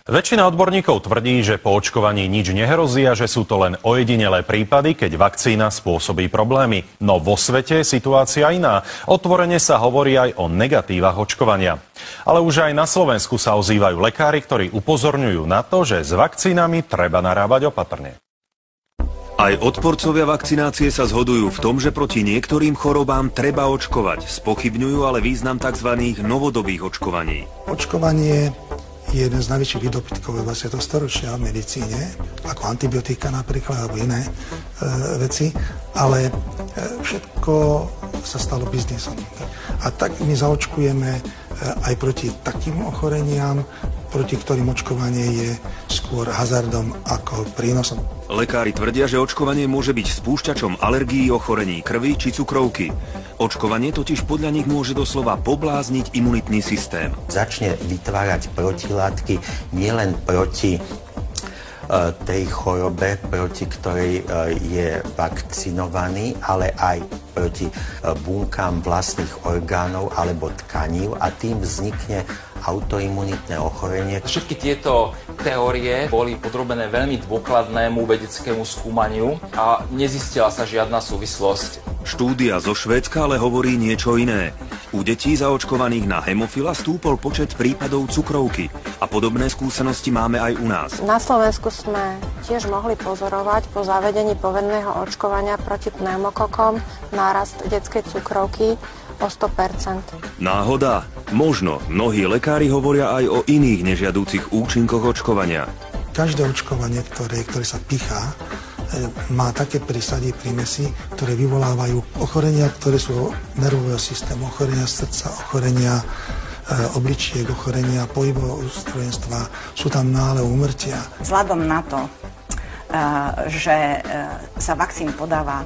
Väčšina odborníkov tvrdí, že po očkovaní nič nehrozí a že sú to len ojedinelé prípady, keď vakcína spôsobí problémy. No vo svete je situácia iná. Otvorene sa hovorí aj o negatívach očkovania. Ale už aj na Slovensku sa ozývajú lekári, ktorí upozorňujú na to, že s vakcínami treba narábať opatrne. Aj odporcovia vakcinácie sa zhodujú v tom, že proti niektorým chorobám treba očkovať. Spochybňujú ale význam tzv. Novodobých očkovaní. Očkovanie je jeden z najväčších výdobytkov 20. storočia v medicíne, ako antibiotika napríklad, alebo iné veci, ale všetko sa stalo biznisom. A tak my zaočkujeme aj proti takým ochoreniam, proti ktorým očkovanie je skôr hazardom ako prínosom. Lekári tvrdia, že očkovanie môže byť spúšťačom alergií, ochorení krvi či cukrovky. Očkovanie totiž podľa nich môže doslova poblázniť imunitný systém. Začne vytvárať protilátky nielen proti tej chorobe, proti ktorej je vakcinovaný, ale aj proti bunkám vlastných orgánov alebo tkanív a tým vznikne autoimunitné ochorenie. Všetky tieto teórie boli podrobené veľmi dôkladnému vedeckému skúmaniu a nezistila sa žiadna súvislosť. Štúdia zo Švédska ale hovorí niečo iné. U detí zaočkovaných na hemofila stúpol počet prípadov cukrovky a podobné skúsenosti máme aj u nás. Na Slovensku sme tiež mohli pozorovať po zavedení povinného očkovania proti pneumokokom nárast detskej cukrovky o 100%. Náhoda? Možno. Mnohí lekári hovoria aj o iných nežiadúcich účinkoch očkovania. Každé očkovanie, ktoré sa pichá, má také prísady, prímesy, ktoré vyvolávajú ochorenia, ktoré sú nervového systému, ochorenia srdca, ochorenia obličiek, ochorenia pohybového ústrojenstva. Sú tam náhle úmrtia. Vzhľadom na to, že sa vakcín podáva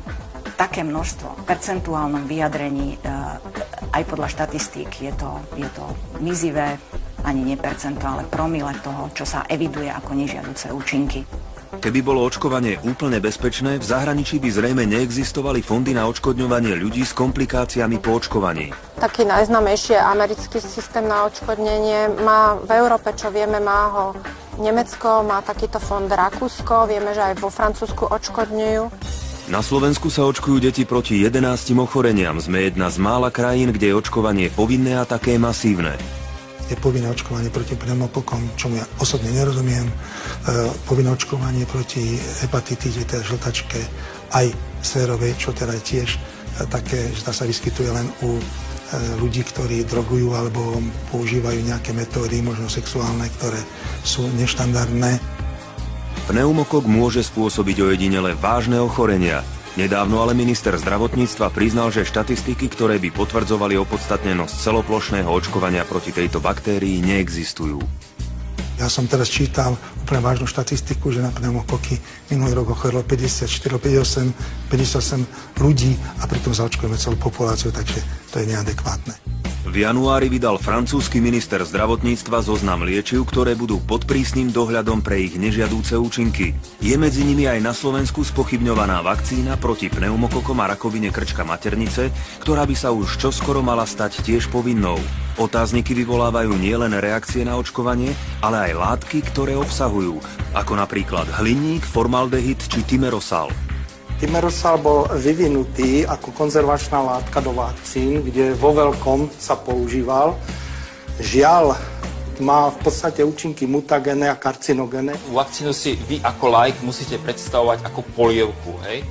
také množstvo v percentuálnom vyjadrení, aj podľa štatistík je to mizivé, ani nie percento, ale promile toho, čo sa eviduje ako nežiaduce účinky. Keby bolo očkovanie úplne bezpečné, v zahraničí by zrejme neexistovali fondy na odškodňovanie ľudí s komplikáciami po očkovaní. Taký najznámejší americký systém na odškodnenie má v Európe, čo vieme, má ho Nemecko, má takýto fond Rakúsko, vieme, že aj vo Francúzsku odškodňujú. Na Slovensku sa očkujú deti proti 11 ochoreniam. Sme jedna z mála krajín, kde je očkovanie povinné a také masívne. Je povinné očkovanie proti pneumokokom, čomu ja osobne nerozumiem. Povinné očkovanie proti hepatitide, teda žltačke, aj sérovej, čo teda je tiež také, že tá sa vyskytuje len u ľudí, ktorí drogujú alebo používajú nejaké metódy, možno sexuálne, ktoré sú neštandardné. Pneumokok môže spôsobiť ojedinele vážne ochorenia. Nedávno ale minister zdravotníctva priznal, že štatistiky, ktoré by potvrdzovali opodstatnenosť celoplošného očkovania proti tejto baktérii, neexistujú. Ja som teraz čítal úplne vážnu štatistiku, že na pneumokoky minulý rok ochorilo 58 ľudí a pritom zaočkujeme celú populáciu, takže to je neadekvátne. V januári vydal francúzsky minister zdravotníctva zoznam liečiv, ktoré budú pod prísnym dohľadom pre ich nežiadúce účinky. Je medzi nimi aj na Slovensku spochybňovaná vakcína proti pneumokokom a rakovine krčka maternice, ktorá by sa už čoskoro mala stať tiež povinnou. Otázniky vyvolávajú nielen reakcie na očkovanie, ale aj látky, ktoré obsahujú, ako napríklad hliník, formaldehyd či timerosal. Timerosal bol vyvinutý ako konzervačná látka do vakcín, kde vo veľkom sa používal. Žiaľ, má v podstate účinky mutagénne a karcinogénne. Vakcínu si vy ako laik musíte predstavovať ako polievku, hej?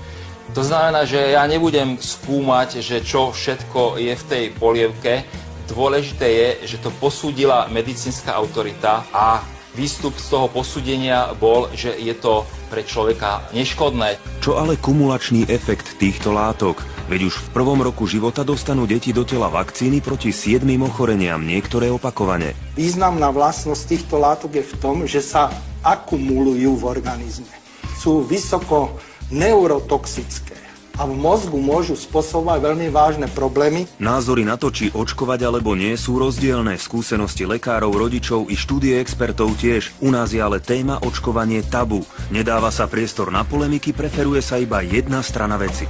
To znamená, že ja nebudem skúmať, že čo všetko je v tej polievke. Dôležité je, že to posúdila medicínska autorita a výstup z toho posúdenia bol, že je to pre človeka neškodné. Čo ale kumulačný efekt týchto látok? Veď už v prvom roku života dostanú deti do tela vakcíny proti 7 ochoreniam, niektoré opakovane. Významná vlastnosť týchto látok je v tom, že sa akumulujú v organizme. Sú vysoko neurotoxické a v mozgu môžu spôsobovať veľmi vážne problémy. Názory na to, či očkovať alebo nie, sú rozdielne. Skúsenosti lekárov, rodičov i štúdie expertov tiež. U nás je ale téma očkovanie tabu. Nedáva sa priestor na polemiky, preferuje sa iba jedna strana veci.